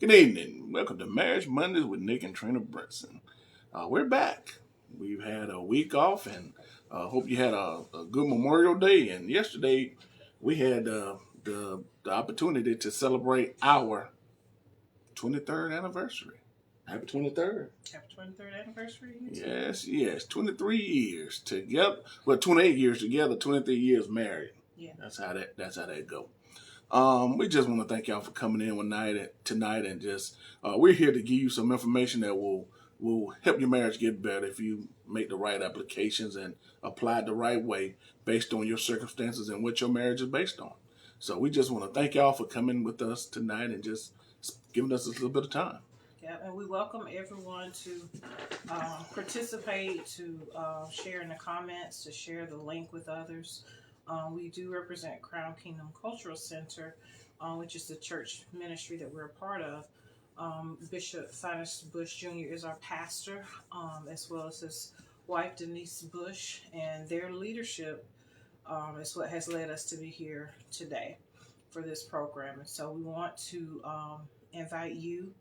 Good evening. Welcome to Marriage Mondays with Nick and Trina Brunson. We're back. We've had a week off, and hope you had a good Memorial Day. And yesterday, we had the opportunity to celebrate our 23rd anniversary. Happy 23rd. Happy 23rd anniversary. Yes. 23 years together. Well, 28 years together, 23 years married. Yeah. That's how that go. We just want to thank y'all for coming in tonight, and just we're here to give you some information that will help your marriage get better if you make the right applications and apply it the right way based on your circumstances and what your marriage is based on. So we just want to thank y'all for coming with us tonight and just giving us a little bit of time. Yeah, and we welcome everyone to participate, to share in the comments, to share the link with others. We do represent Crown Kingdom Cultural Center, which is the church ministry that we're a part of. Bishop Finus Bush Jr. is our pastor, as well as his wife Denise Bush, and their leadership is what has led us to be here today for this program. And so we want to invite you,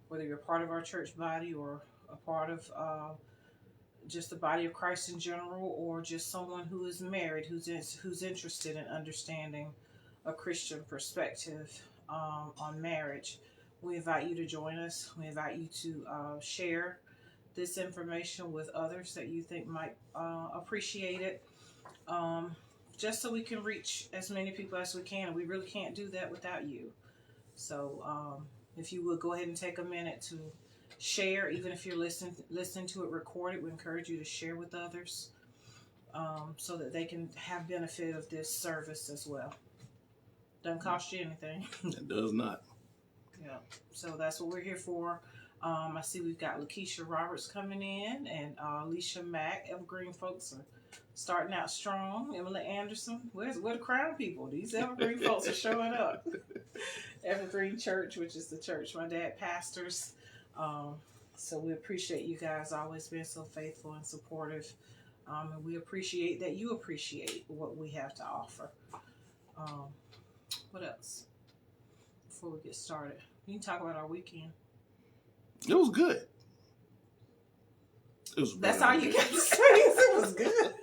whether you're part of our church body or a part of just the body of Christ in general, or just someone who is married, who's interested in understanding a Christian perspective on marriage. We invite you to join us. We invite you to share this information with others that you think might appreciate it, just so we can reach as many people as we can. We really can't do that without you. So if you would go ahead and take a minute to share, even if you're listening to it recorded, we encourage you to share with others so that they can have benefit of this service as well. Doesn't cost you anything. It does not. Yeah, so that's what we're here for. I see we've got Lakeisha Roberts coming in, and Alicia Mack. Evergreen folks are starting out strong. Emily Anderson. Where the Crown people? These Evergreen folks are showing up. Evergreen Church, which is the church my dad pastors. So we appreciate you guys always being so faithful and supportive. And we appreciate that you appreciate what we have to offer. What else? Before we get started, we can talk about our weekend. It was good. That's all you got to say. It was good.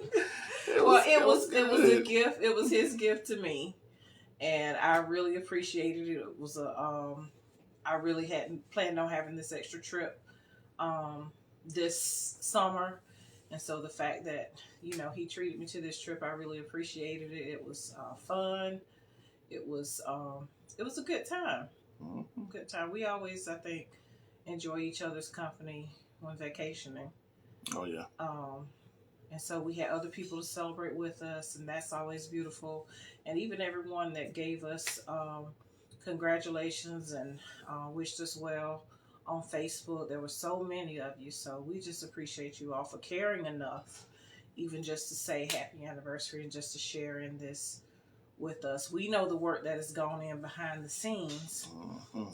It was a gift. It was his gift to me, and I really appreciated it. It was I really hadn't planned on having this extra trip this summer, and so the fact that he treated me to this trip, I really appreciated it. It was fun. It was a good time. Mm-hmm. Good time. We always, I think, enjoy each other's company when vacationing. Oh yeah. And so we had other people to celebrate with us, and that's always beautiful. And even everyone that gave us congratulations and wished us well on Facebook. There were so many of you, so we just appreciate you all for caring enough, even just to say happy anniversary and just to share in this with us. We know the work that has gone in behind the scenes,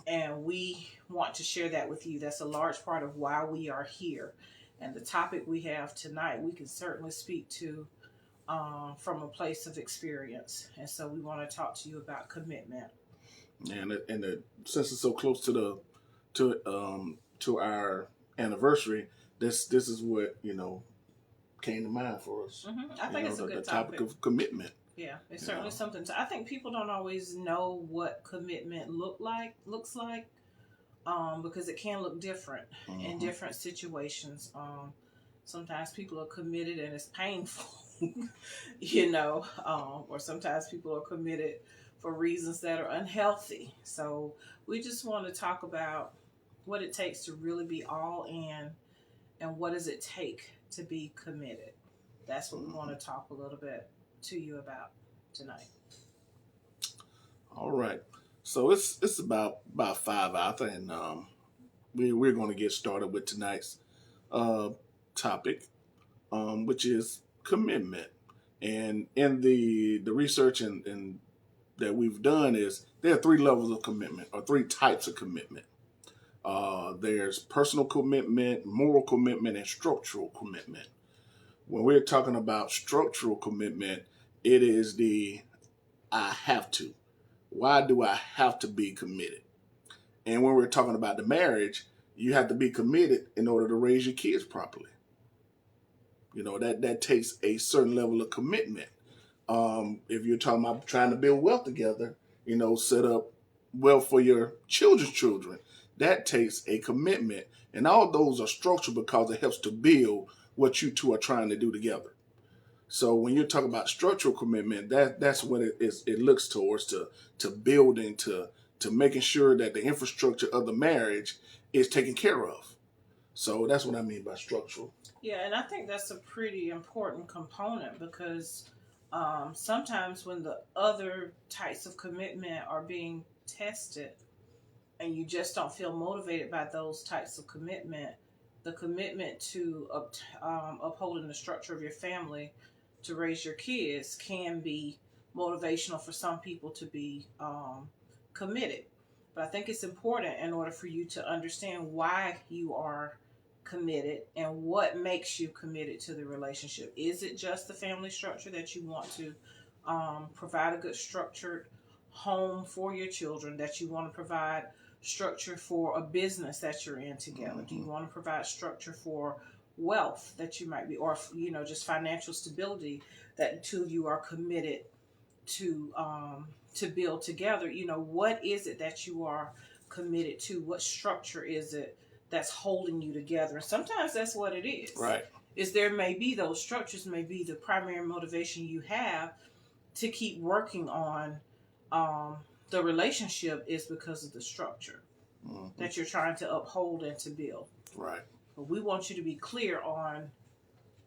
and we want to share that with you. That's a large part of why we are here. And the topic we have tonight, we can certainly speak to from a place of experience. And so we want to talk to you about commitment. And since it's so close to our anniversary, this is what came to mind for us. Mm-hmm. I think it's a good topic of commitment. Yeah, it's certainly something. I think people don't always know what commitment looks like, because it can look different in different situations. Sometimes people are committed and it's painful, or sometimes people are committed for reasons that are unhealthy. So we just want to talk about what it takes to really be all in, and what does it take to be committed. That's what we want to talk a little bit to you about tonight. All right. So it's about 5 out there, and we're going to get started with tonight's topic, which is commitment. And in the research and that we've done is there are 3 levels of commitment, or 3 types of commitment. There's personal commitment, moral commitment, and structural commitment. When we're talking about structural commitment, it is the I have to. Why do I have to be committed? And when we're talking about the marriage, you have to be committed in order to raise your kids properly. That takes a certain level of commitment. If you're talking about trying to build wealth together, set up wealth for your children's children, that takes a commitment. And all those are structural because it helps to build what you two are trying to do together. So when you're talking about structural commitment, that's what it is. It looks towards to building, to making sure that the infrastructure of the marriage is taken care of. So that's what I mean by structural. Yeah, and I think that's a pretty important component because sometimes when the other types of commitment are being tested and you just don't feel motivated by those types of commitment, the commitment to upholding the structure of your family to raise your kids can be motivational for some people to be committed. But I think it's important in order for you to understand why you are committed and what makes you committed to the relationship. Is it just the family structure that you want to provide a good structured home for your children, that you want to provide structure for a business that you're in together? Do you want to provide structure for wealth that you might be, or just financial stability that the two of you are committed to build together? What is it that you are committed to? What structure is it that's holding you together? And sometimes that's what it is. Right. Is there may be those structures may be the primary motivation you have to keep working on the relationship is because of the structure that you're trying to uphold and to build. Right. But we want you to be clear on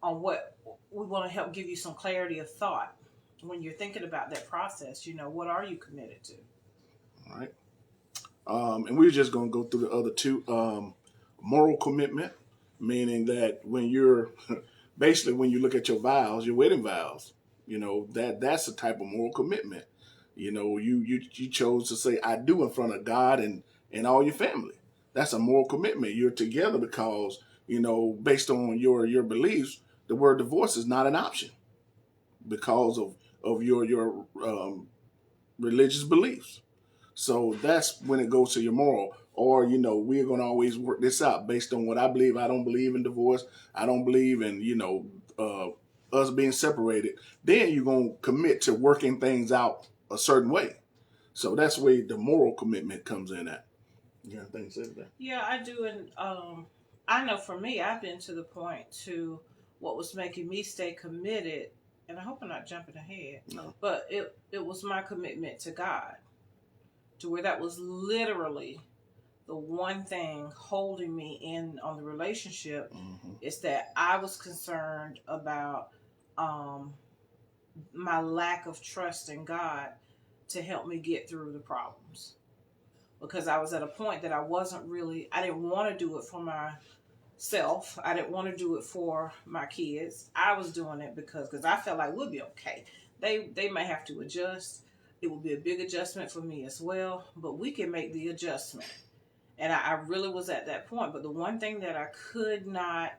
what we want to help give you some clarity of thought when you're thinking about that process. What are you committed to? All right. And we're just going to go through the other two. Moral commitment, meaning that when you're basically when you look at your vows, your wedding vows, that's a type of moral commitment. You chose to say I do in front of God and all your family. That's a moral commitment. You're together because based on your beliefs, the word divorce is not an option because of your religious beliefs. So that's when it goes to your moral. Or, we're going to always work this out based on what I believe. I don't believe in divorce. I don't believe in, us being separated. Then you're going to commit to working things out a certain way. So that's where the moral commitment comes in at. You got anything to say to that? Yeah, I do. And I know for me, I've been to the point to what was making me stay committed. And I hope I'm not jumping ahead. No. But it was my commitment to God, to where that was literally the one thing holding me in on the relationship. Is that I was concerned about my lack of trust in God to help me get through the problems. Because I was at a point that I didn't want to do it for myself. I didn't want to do it for my kids. I was doing it because I felt like we'll be okay. They may have to adjust. It will be a big adjustment for me as well, but we can make the adjustment. And I really was at that point. But the one thing that I could not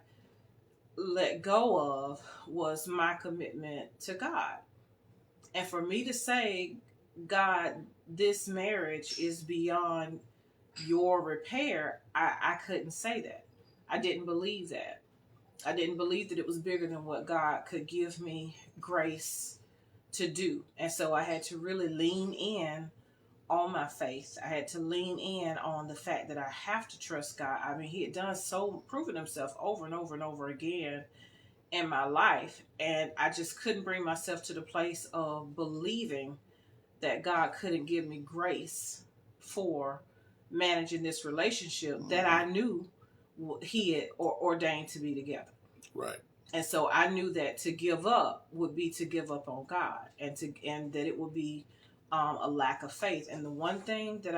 let go of was my commitment to God. And for me to say, God, this marriage is beyond your repair, I couldn't say that. I didn't believe that. I didn't believe that it was bigger than what God could give me grace to do. And so I had to really lean in on my faith. I had to lean in on the fact that I have to trust God. I mean, he had proven himself over and over and over again in my life. And I just couldn't bring myself to the place of believing that God couldn't give me grace for managing this relationship that I knew he had ordained to be together. Right. And so I knew that to give up would be to give up on God, and that it would be a lack of faith. And the one thing that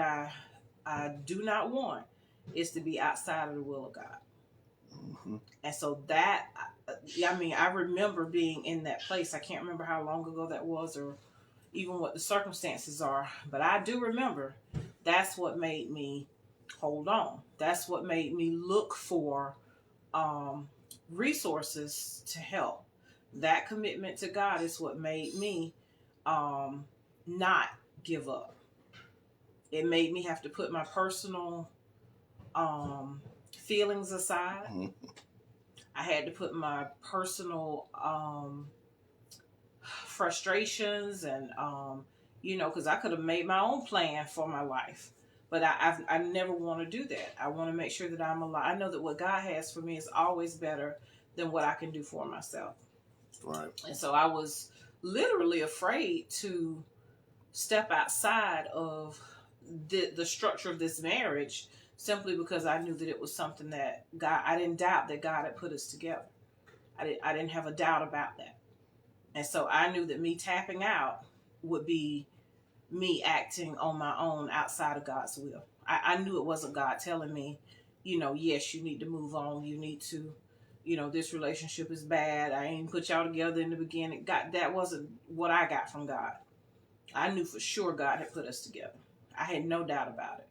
I do not want is to be outside of the will of God. And so that, I remember being in that place. I can't remember how long ago that was or even what the circumstances are, but I do remember that's what made me hold on. That's what made me look for resources to help. That commitment to God is what made me not give up. it made me have to put my personal feelings aside. Mhm. I had to put my personal frustrations and because I could have made my own plan for my life, but I never want to do that. I want to make sure that I'm alive. I know that what God has for me is always better than what I can do for myself. Right. And so I was literally afraid to step outside of the structure of this marriage, simply because I knew that it was something that God, I didn't doubt that God had put us together. I didn't have a doubt about that. And so I knew that me tapping out would be me acting on my own outside of God's will. I knew it wasn't God telling me, yes, you need to move on. You need to, this relationship is bad. I ain't put y'all together in the beginning. God, that wasn't what I got from God. I knew for sure God had put us together. I had no doubt about it.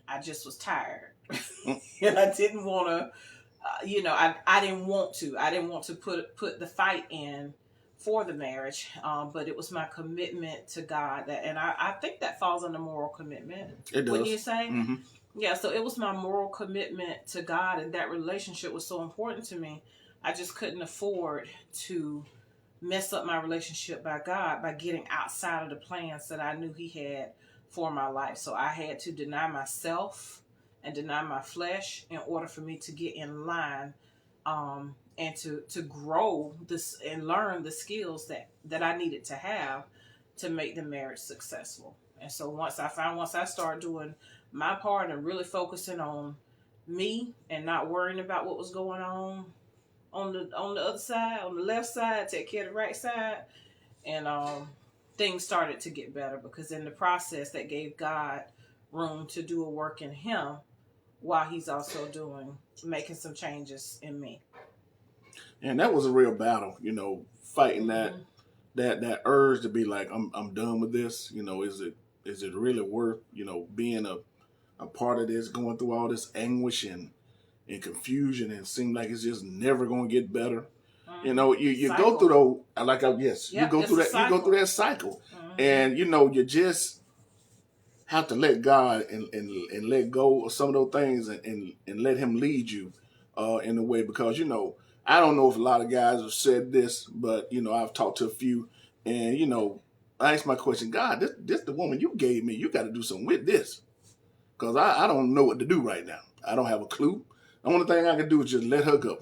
I just was tired. And I didn't want to, I didn't want to. I didn't want to put the fight in for the marriage, but it was my commitment to God and I think that falls under moral commitment. It does. Wouldn't you say? Mm-hmm. Yeah, so it was my moral commitment to God, and that relationship was so important to me. I just couldn't afford to mess up my relationship by God by getting outside of the plans that I knew He had for my life. So I had to deny myself and deny my flesh in order for me to get in line, and to grow this and learn the skills that I needed to have to make the marriage successful. And so once I started doing my part and really focusing on me and not worrying about what was going on the other side, on the left side, take care of the right side, and things started to get better, because in the process that gave God room to do a work in him while He's also making some changes in me. And that was a real battle, fighting Mm-hmm. that urge to be like, I'm done with this. Is it really worth, being a part of this, going through all this anguish and confusion, and seem like it's just never gonna get better. Mm-hmm. You go through those, you Yep, go it's through a that you go cycle. through that cycle. Mm-hmm. And you just have to let God and let go of some of those things, and let Him lead you in a way, because I don't know if a lot of guys have said this, but I've talked to a few, and I asked my question, God, this the woman you gave me. You got to do something with this, because I don't know what to do right now. I don't have a clue. The only thing I can do is just let her go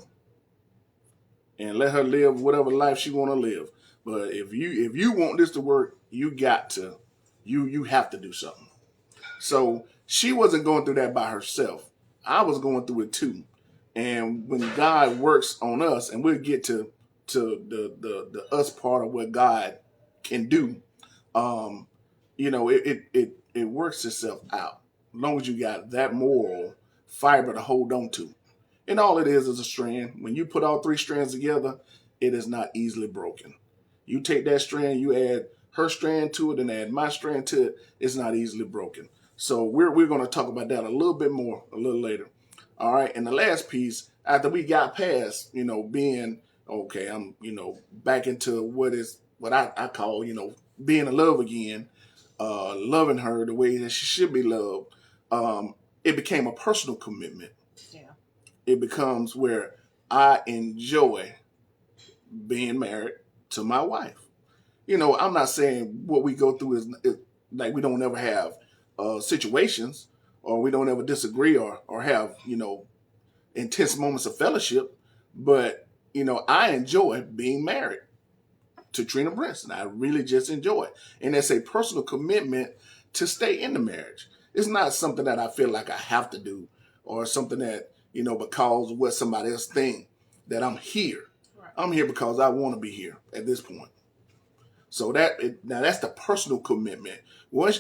and let her live whatever life she want to live. But if you want this to work, you got to you have to do something. So she wasn't going through that by herself. I was going through it too. And when God works on us, and we'll get to the us part of what God can do, it works itself out. As long as you got that moral fiber to hold on to. And all it is a strand. When you put all three strands together, it is not easily broken. You take that strand, you add her strand to it, and add my strand to it, it's not easily broken. So we're going to talk about that a little bit more a little later. All right. And the last piece, after we got past, being okay, I'm, back into what I call, being in love again, loving her the way that she should be loved. It became a personal commitment. Yeah. It becomes where I enjoy being married to my wife. I'm not saying what we go through is like we don't ever have situations, or we don't ever disagree, or have, intense moments of fellowship. But, I enjoy being married to Trina Brinson. I really just enjoy it. And it's a personal commitment to stay in the marriage. It's not something that I feel like I have to do, or something that, because of what somebody else think that I'm here. Right. I'm here because I want to be here at this point. So now that's the personal commitment.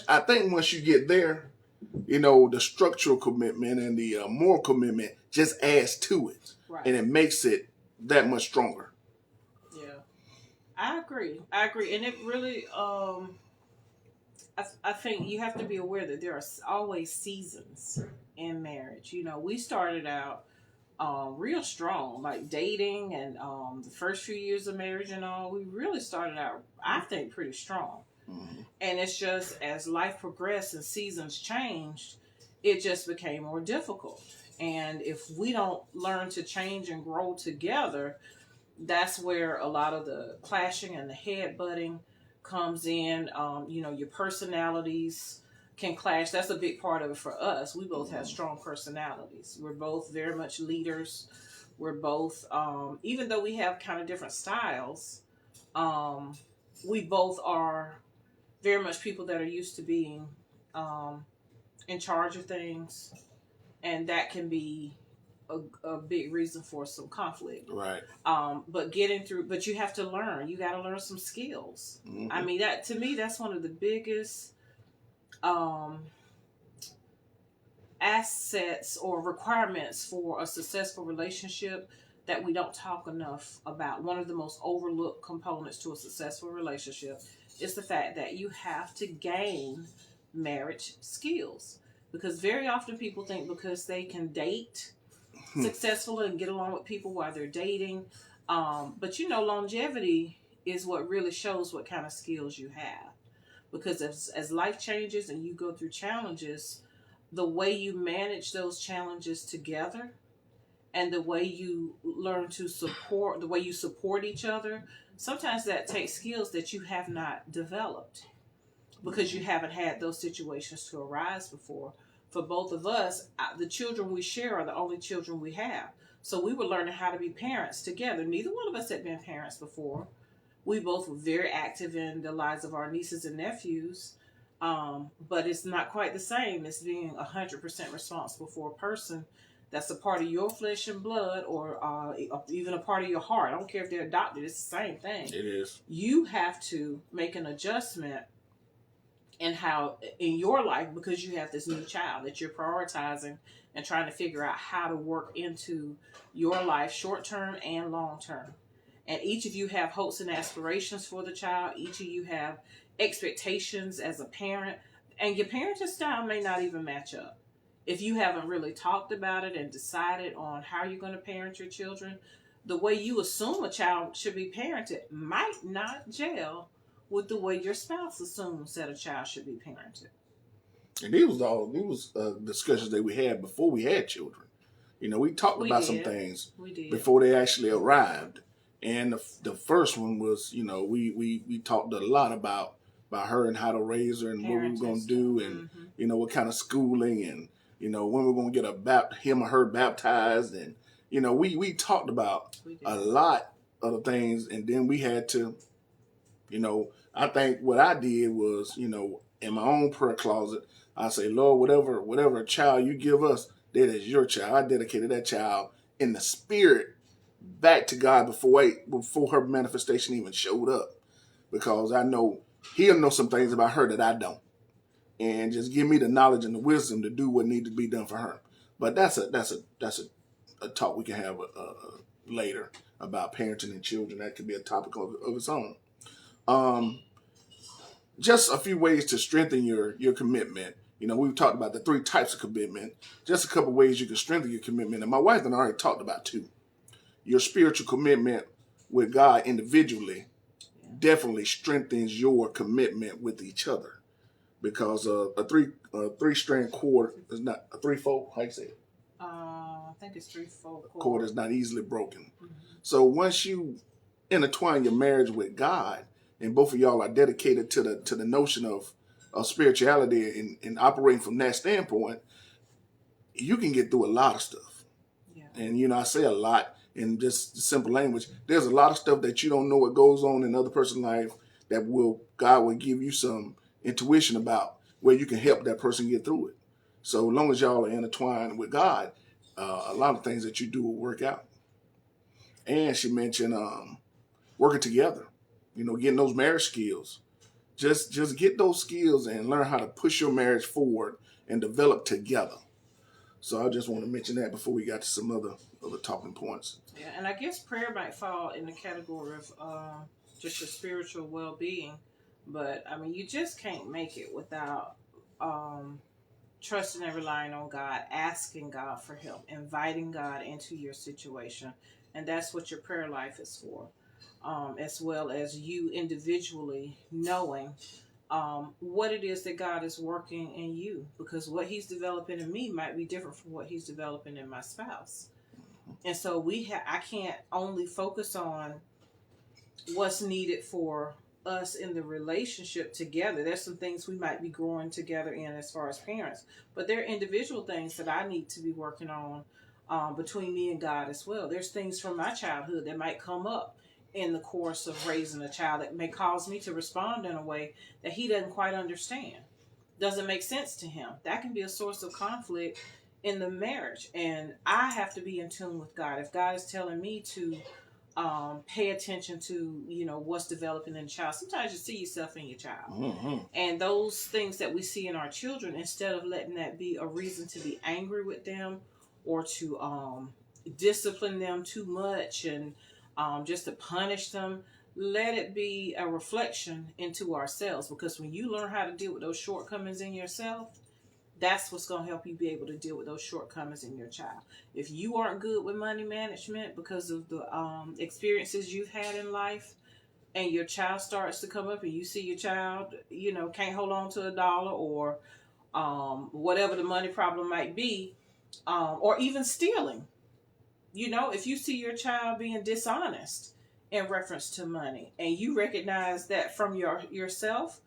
I think once you get there, the structural commitment and the moral commitment just adds to it. Right. And it makes it that much stronger. Yeah, I agree. And it really, I think you have to be aware that there are always seasons in marriage. We started out real strong, like dating, and the first few years of marriage and all. We really started out, I think, pretty strong. Mhm. And it's just as life progressed and seasons changed, it just became more difficult. And if we don't learn to change and grow together, that's where a lot of the clashing and the headbutting comes in. Your personalities can clash. That's a big part of it for us. We both have Mhm. strong personalities. We're both very much leaders. We're both, even though we have kind of different styles, um, we both are very much people that are used to being um, in charge of things, and that can be a big reason for some conflict. Right. But getting through, but you have to learn. You got to learn some skills. I Mhm. mean, that to me, that's one of the biggest um, assets or requirements for a successful relationship that we don't talk enough about. One of the most overlooked components to a successful relationship is the fact that you have to gain marriage skills. Because very often people think because they can date Hmm. successfully and get along with people while they're dating, but longevity is what really shows what kind of skills you have. Because as life changes and you go through challenges, the way you manage those challenges together and the way you learn to support, the way you support each other, sometimes that takes skills that you have not developed because you haven't had those situations to arise before. For both of us, the children we share are the only children we have. So we were learning how to be parents together. Neither one of us had been parents before. We both were very active in the lives of our nieces and nephews. But it's not quite the same as being 100% responsible for a person that's a part of your flesh and blood, or even a part of your heart. I don't care if they're adopted, it's the same thing. It is. You have to make an adjustment in how in your life, because you have this new child that you're prioritizing and trying to figure out how to work into your life, short term and long term. And each of you have hopes and aspirations for the child. Each of you have expectations as a parent, and your parenting style may not even match up. If you haven't really talked about it and decided on how you're going to parent your children, the way you assume a child should be parented might not gel with the way your spouse assumes that a child should be parented. And these was discussions that we had before we had children. We talked We about some did. things We did. before they actually arrived. And the first one was, we talked a lot about her and how to raise her and what we were Parenting going to stuff. do, and Mm-hmm. what kind of schooling, and when we're going to get him or her baptized, and we talked about We did. a lot of the things, and then we had to, I think what I did was, in my own prayer closet, I say, Lord, whatever child you give us, that is your child. I dedicated that child in the spirit back to God before her manifestation even showed up, because I know He'll know some things about her that I don't, and just give me the knowledge and the wisdom to do what needs to be done for her. But that's a talk we can have later about parenting and children. That could be a topic of its own. Um, just a few ways to strengthen your commitment. We've talked about the three types of commitment. Just a couple ways you can strengthen your commitment. And my wife and I already talked about two. Your spiritual commitment with God individually definitely strengthens your commitment with each other, because a three strand cord is not a threefold. How you say it? I think it's threefold Cord cord. is not easily broken. Mm-hmm. So once you intertwine your marriage with God, and both of y'all are dedicated to the notion of spirituality, and operating from that standpoint, you can get through a lot of stuff. Yeah. And I say a lot in just simple language. There's a lot of stuff that you don't know what goes on in other person's life that God will give you some intuition about, where you can help that person get through it. So as long as y'all are intertwined with God, a lot of things that you do will work out. And she mentioned working together, getting those marriage skills. Just get those skills and learn how to push your marriage forward and develop together. So I just want to mention that before we got to some other talking points. Yeah, and I guess prayer might fall in the category of just your spiritual well-being, but I mean, you just can't make it without trusting and relying on God, asking God for help, inviting God into your situation, and that's what your prayer life is for, as well as you individually knowing what it is that God is working in you, because what He's developing in me might be different from what He's developing in my spouse. And so I can't only focus on what's needed for us in the relationship together. There's some things we might be growing together in as far as parents, but there are individual things that I need to be working on between me and God as well. There's things from my childhood that might come up in the course of raising a child that may cause me to respond in a way that he doesn't quite understand, doesn't make sense to him. That can be a source of conflict in the marriage, and I have to be in tune with God. If God is telling me to pay attention to, what's developing in the child. Sometimes you see yourself in your child. Mm-hmm. And those things that we see in our children, instead of letting that be a reason to be angry with them or to discipline them too much and just to punish them, let it be a reflection into ourselves. Because when you learn how to deal with those shortcomings in yourself, that's what's going to help you be able to deal with those shortcomings in your child. If you aren't good with money management because of the experiences you've had in life, and your child starts to come up and you see your child, can't hold on to $1 or whatever the money problem might be, or even stealing. If you see your child being dishonest in reference to money and you recognize that from yourself,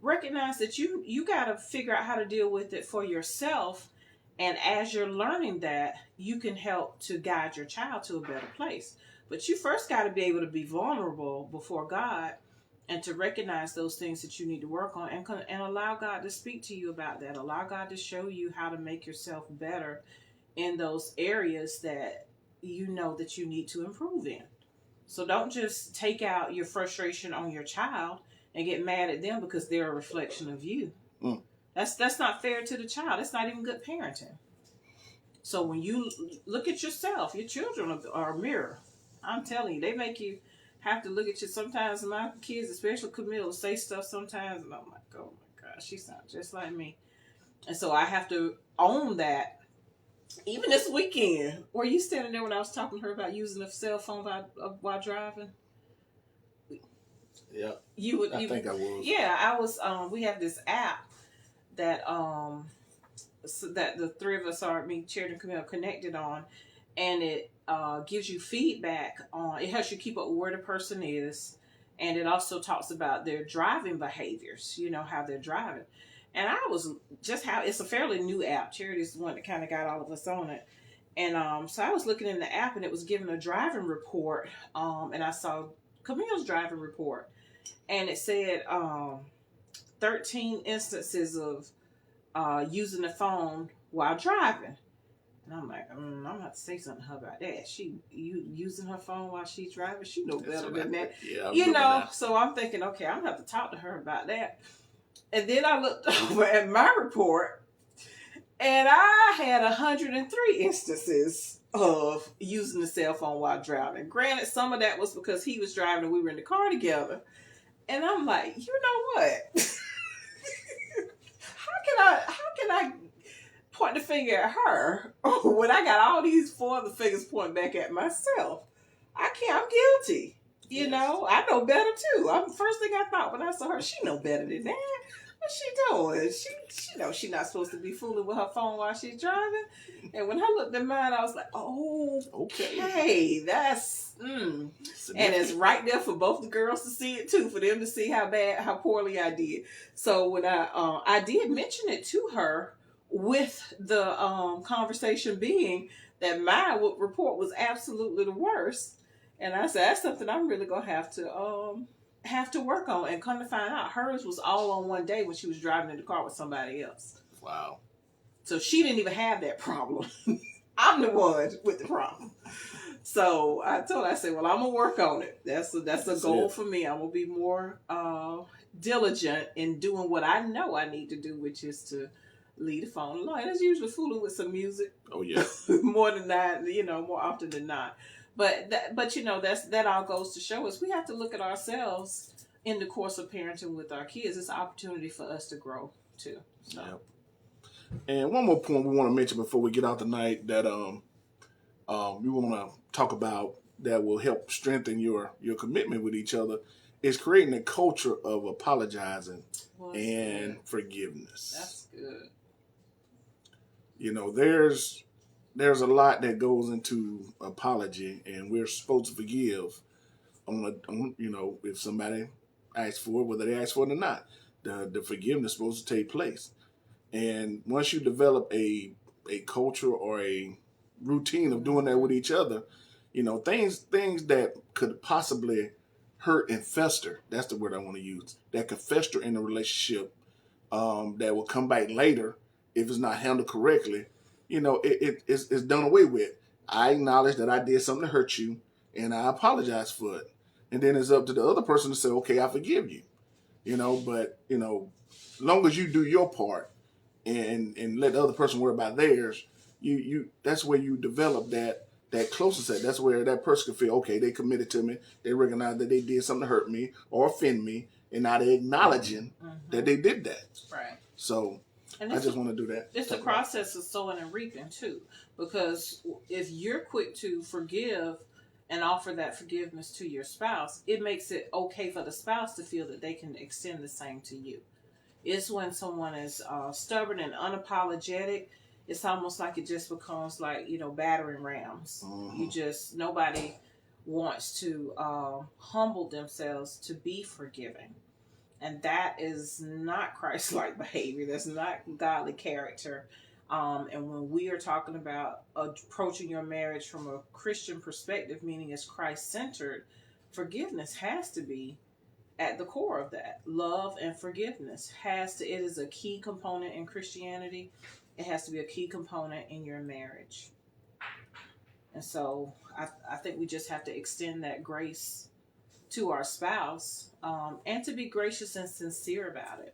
recognize that you got to figure out how to deal with it for yourself. And as you're learning that, you can help to guide your child to a better place. But you first got to be able to be vulnerable before God and to recognize those things that you need to work on, and allow God to speak to you about that. Allow God to show you how to make yourself better in those areas that you know that you need to improve in. So don't just take out your frustration on your child and get mad at them because they're a reflection of you. Mm. That's not fair to the child. That's not even good parenting. So when you look at yourself, your children are a mirror. I'm telling you, they make you have to look at you. Sometimes my kids, especially Camille, say stuff sometimes, and I'm like, oh my gosh, she sounds just like me. And so I have to own that. Even this weekend, were you standing there when I was talking to her about using a cell phone while driving? Yeah. I think I was. Yeah, I was. We have this app that so that the three of us are, me, Cherry, and Camille, connected on, and it gives you feedback on. It helps you keep up with where the person is, and it also talks about their driving behaviors. How they're driving. And I was it's a fairly new app. Charity is the one that kind of got all of us on it. And so I was looking in the app, and it was giving a driving report. And I saw Camille's driving report. And it said 13 instances of using the phone while driving. And I'm like, I'm going to have to say something to her about that. She using her phone while she's driving? She knows better than that. Yeah, so I'm thinking, okay, I'm going to have to talk to her about that. And then I looked over at my report, and I had 103 instances of using the cell phone while driving. Granted, some of that was because he was driving and we were in the car together. And I'm like, you know what? How can I point the finger at her when I got all these four other fingers pointing back at myself? I'm guilty. I know better too. First thing I thought when I saw her, she know better than that. What's she doing? She knows she's not supposed to be fooling with her phone while she's driving. And when I looked at mine, I was like, oh, okay, that's and it's right there for both the girls to see it too, for them to see how poorly I did. So when I did mention it to her, with the conversation being that my report was absolutely the worst. And I said, that's something I'm really going to have to work on. And come to find out, hers was all on one day when she was driving in the car with somebody else. Wow. So she didn't even have that problem. I'm the one with the problem. So I told her, I said, well, I'm going to work on it. That's a goal for me. I'm going to be more diligent in doing what I know I need to do, which is to leave the phone alone. And it's usually fooling with some music. Oh, yeah. More than that, more often than not. But that all goes to show us we have to look at ourselves in the course of parenting with our kids. It's an opportunity for us to grow too. So. Yep. And one more point we want to mention before we get out tonight that we want to talk about that will help strengthen your commitment with each other It's creating a culture of apologizing Well, and good. forgiveness. That's good. You know, there's a lot that goes into apology, and we're supposed to forgive on you know, if somebody asks for it, whether they ask for it or not. The forgiveness is supposed to take place. And once you develop a culture or a routine of doing that with each other, you know, things that could possibly hurt and fester, that's the word I want to use, that could fester in a relationship, that will come back later if it's not handled correctly, you know, it's done away with. I acknowledge that I did something to hurt you, and I apologize for it. And then it's up to the other person to say, okay, I forgive you. You know, but you know, long as you do your part and let the other person worry about theirs, you that's where you develop that closeness. That's where that person can feel, okay, they committed to me. They recognize that they did something to hurt me or offend me, and now they're acknowledging that they did that. Right. So And I just want to do that. It's the process of sowing and reaping too, because if you're quick to forgive and offer that forgiveness to your spouse, it makes it okay for the spouse to feel that they can extend the same to you. It's when someone is stubborn and unapologetic, it's almost like it just becomes like, battering rams. You just, nobody wants to humble themselves to be forgiving. And that is not Christ-like behavior. That's not godly character. And when we are talking about approaching your marriage from a Christian perspective, meaning it's Christ-centered, forgiveness has to be at the core of that. Love and forgiveness it is a key component in Christianity. It has to be a key component in your marriage. And so I think we just have to extend that grace to our spouse, and to be gracious and sincere about it,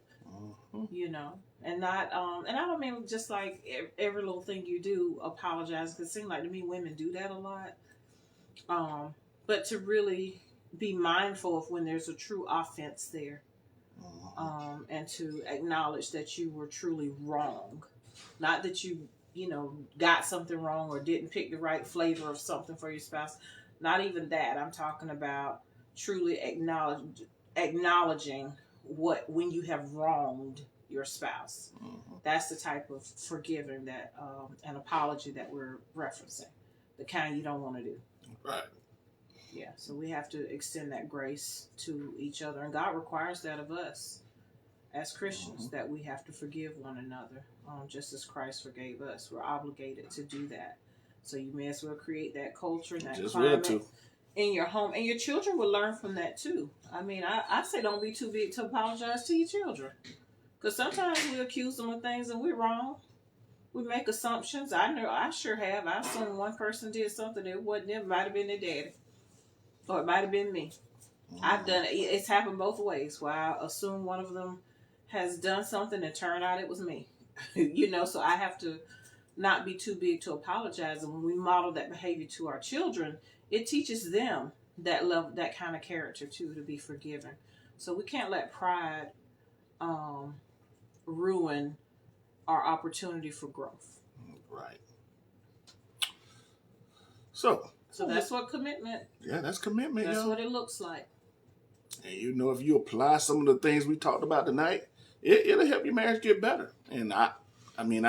and not, and I don't mean just like every little thing you do, apologize, because it seems like to me women do that a lot, but to really be mindful of when there's a true offense there, and to acknowledge that you were truly wrong, not that you got something wrong or didn't pick the right flavor of something for your spouse, not even that. I'm talking about truly acknowledging when you have wronged your spouse. That's the type of forgiving that an apology that we're referencing, the kind you don't want to do. Right. Yeah, so we have to extend that grace to each other, and God requires that of us as Christians, that we have to forgive one another, just as Christ forgave us. We're obligated to do that. So you may as well create that culture and that just climate in your home, and your children will learn from that too. I mean, I say don't be too big to apologize to your children, because sometimes we accuse them of things and we're wrong. We make assumptions. I know I sure have. I assume one person did something that wasn't them. It might have been their daddy, or it might have been me. I've done it. It's happened both ways, where I assume one of them has done something and turned out it was me. So I have to not be too big to apologize. And when we model that behavior to our children, it teaches them that love, that kind of character too, to be forgiving. So we can't let pride ruin our opportunity for growth. Right. So that's what commitment. Yeah, that's commitment. That's what it looks like. And if you apply some of the things we talked about tonight, it'll help your marriage get better. And I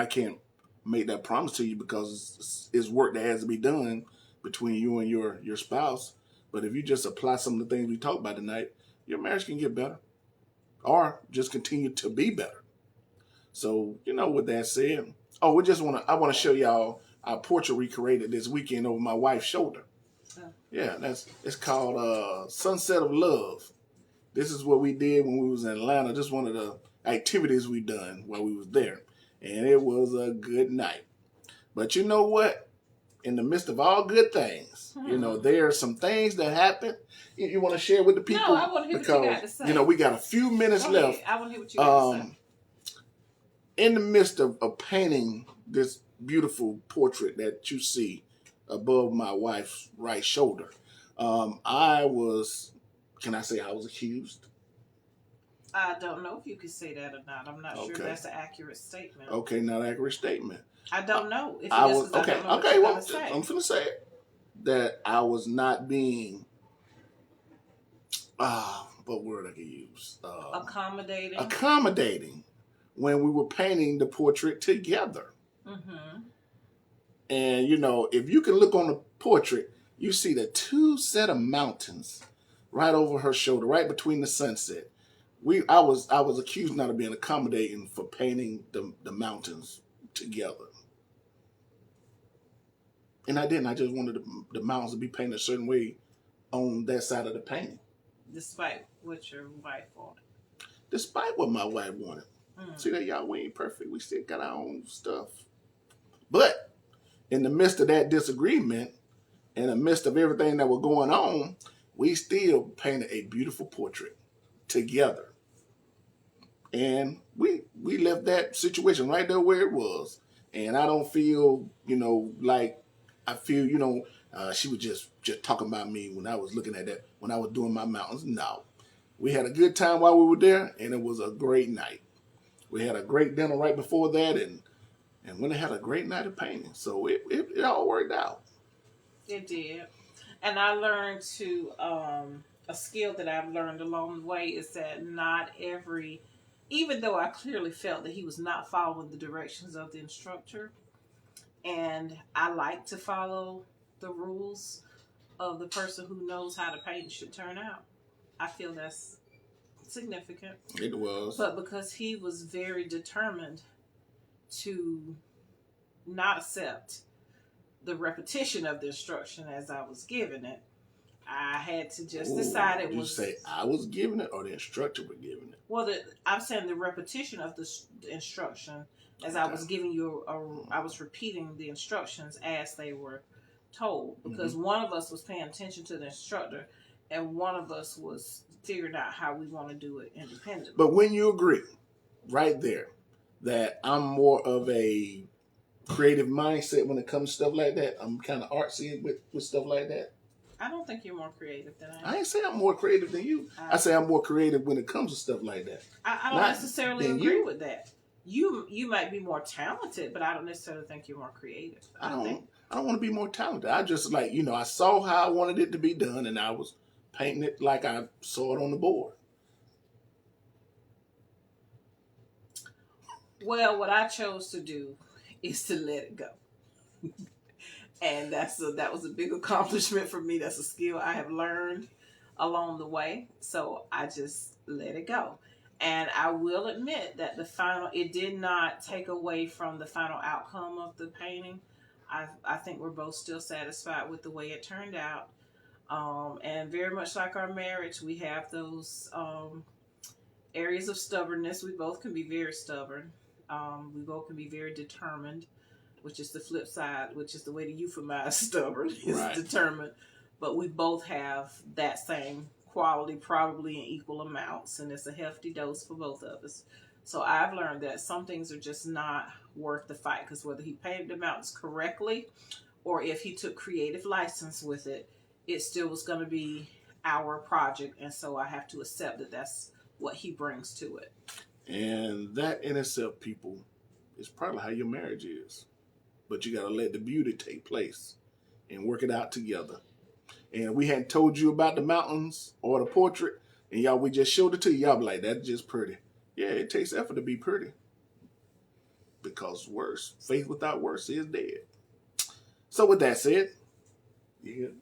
can't make that promise to you, because it's work that has to be done between you and your spouse. But if you just apply some of the things we talked about tonight, your marriage can get better, or just continue to be better. So, with that said, I want to show y'all our portrait we created this weekend over my wife's shoulder. Yeah, it's called Sunset of Love. This is what we did when we was in Atlanta. Just one of the activities we done while we was there. And it was a good night. But you know what? In the midst of all good things, there are some things that happen. You want to share with the people? No, I want to hear what you got to say. We got a few minutes left. I want to hear what you got to say. In the midst of painting this beautiful portrait that you see above my wife's right shoulder, can I say I was accused? I don't know if you can say that or not. I'm not sure that's an accurate statement. Okay, not an accurate statement. I don't know. If I was okay. I'm going to say it, that I was not being what word I could use? Accommodating. Accommodating when we were painting the portrait together. Mm-hmm. And, you know, if you can look on the portrait, you see the two set of mountains right over her shoulder, right between the sunset. I was accused not of being accommodating for painting the mountains together. And I didn't. I just wanted the mountains to be painted a certain way on that side of the painting. Despite what your wife wanted. Despite what my wife wanted. Mm. See that, y'all, we ain't perfect. We still got our own stuff. But in the midst of that disagreement, in the midst of everything that was going on, we still painted a beautiful portrait together. And we left that situation right there where it was. And I don't feel, you know, like I feel, you know, she was just talking about me when I was looking at that, when I was doing my mountains. No. We had a good time while we were there, and it was a great night. We had a great dinner right before that, and we had a great night of painting. So it all worked out. It did. And I learned to, a skill that I've learned along the way is that even though I clearly felt that he was not following the directions of the instructor, and I like to follow the rules of the person who knows how to paint should turn out, I feel that's significant. It was. But because he was very determined to not accept the repetition of the instruction as I was giving it, I had to just decide it was... Did you say I was giving it or the instructor was giving it? Well, I'm saying the repetition of the instruction as I was giving you, I was repeating the instructions as they were told. Because one of us was paying attention to the instructor and one of us was figuring out how we want to do it independently. But when you agree, right there, that I'm more of a creative mindset when it comes to stuff like that, I'm kind of artsy with stuff like that. I don't think you're more creative than I am. I ain't say I'm more creative than you. I say I'm more creative when it comes to stuff like that. I don't necessarily agree with that. You might be more talented, but I don't necessarily think you're more creative. I don't want to be more talented. I just I saw how I wanted it to be done, and I was painting it like I saw it on the board. Well, what I chose to do is to let it go. And that was a big accomplishment for me. That's a skill I have learned along the way. So I just let it go. And I will admit that it did not take away from the final outcome of the painting. I think we're both still satisfied with the way it turned out. And very much like our marriage, we have those areas of stubbornness. We both can be very stubborn. We both can be very determined, which is the flip side, which is the way to euphemize stubborn, is right. Determined. But we both have that same quality, probably in equal amounts, and it's a hefty dose for both of us. So I've learned that some things are just not worth the fight, because whether he painted the mountains correctly or if he took creative license with it, it still was going to be our project, and so I have to accept that that's what he brings to it. And that in itself, people, is probably how your marriage is. But you got to let the beauty take place and work it out together. And we hadn't told you about the mountains or the portrait, and we just showed it to you. Y'all be like, that's just pretty. Yeah, it takes effort to be pretty. Because faith without works is dead. So with that said, you good?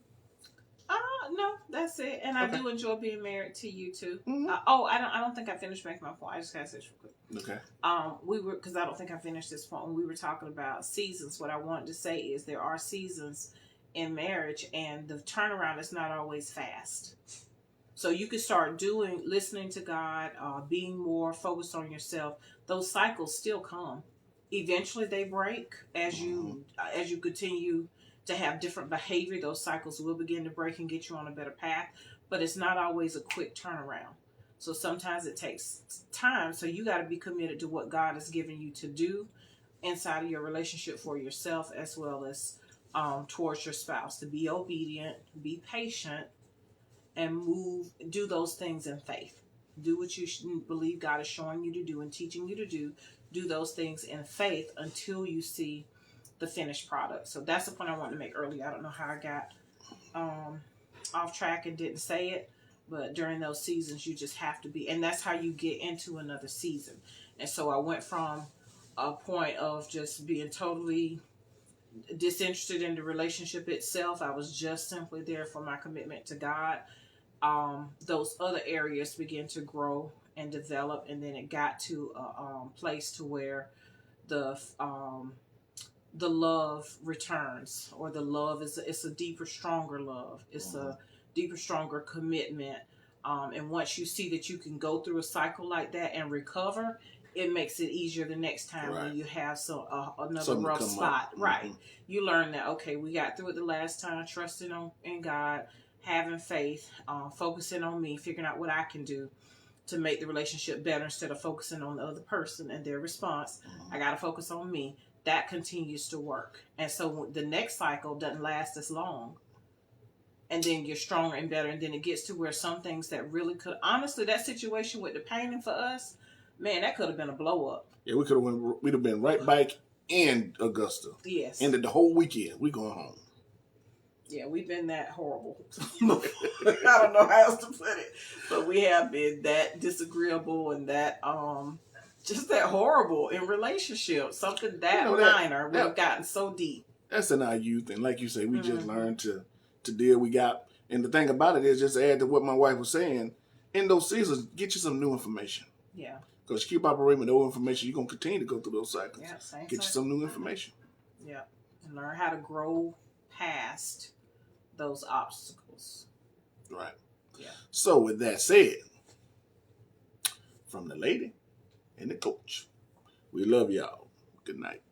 No, that's it. And okay. I do enjoy being married to you too. Mm-hmm. I don't think I finished making my point. I just gotta say this real quick. Okay. Because I don't think I finished this point. When we were talking about seasons, what I wanted to say is there are seasons in marriage, and the turnaround is not always fast. So you can start listening to God, being more focused on yourself. Those cycles still come. Eventually, they break as you continue to have different behavior. Those cycles will begin to break and get you on a better path, but it's not always a quick turnaround. So sometimes it takes time. So you got to be committed to what God has given you to do inside of your relationship for yourself, as well as towards your spouse, to be obedient, be patient, and do those things in faith. Do what you believe God is showing you to do and teaching you to do. Do those things in faith until you see the finished product. So that's the point I wanted to make earlier. I don't know how I got off track and didn't say it, But during those seasons, you just have to be, and that's how you get into another season. And so I went from a point of just being totally disinterested in the relationship itself. I was just simply there for my commitment to God. Those other areas began to grow and develop, and then it got to a place to where the love returns, or the love is it's a deeper, stronger love. It's a deeper, stronger commitment. And once you see that you can go through a cycle like that and recover, it makes it easier the next time when you have another Something rough spot. up. Right. You learn that, okay, we got through it the last time, trusting in God, having faith, focusing on me, figuring out what I can do to make the relationship better instead of focusing on the other person and their response. I got to focus on me. That continues to work. And so the next cycle doesn't last as long. And then you're stronger and better. And then it gets to where some things that really could, honestly, that situation with the painting for us, man, that could have been a blow up. Yeah, we'd have been right back in Augusta. Yes. Ended the whole weekend. We going home. Yeah, we've been that horrible. I don't know how else to put it. But we have been that disagreeable and that just that horrible in relationships. Something that minor would have gotten so deep. That's in our youth, and like you say, we just learned to deal. We got, and the thing about it is, just to add to what my wife was saying, in those seasons, get you some new information. Yeah. Because you keep operating with old information, you're gonna continue to go through those cycles. Yeah, same get you some new information. Yeah, and learn how to grow past those obstacles. Right. Yeah. So with that said, from the lady and the coach, we love y'all. Good night.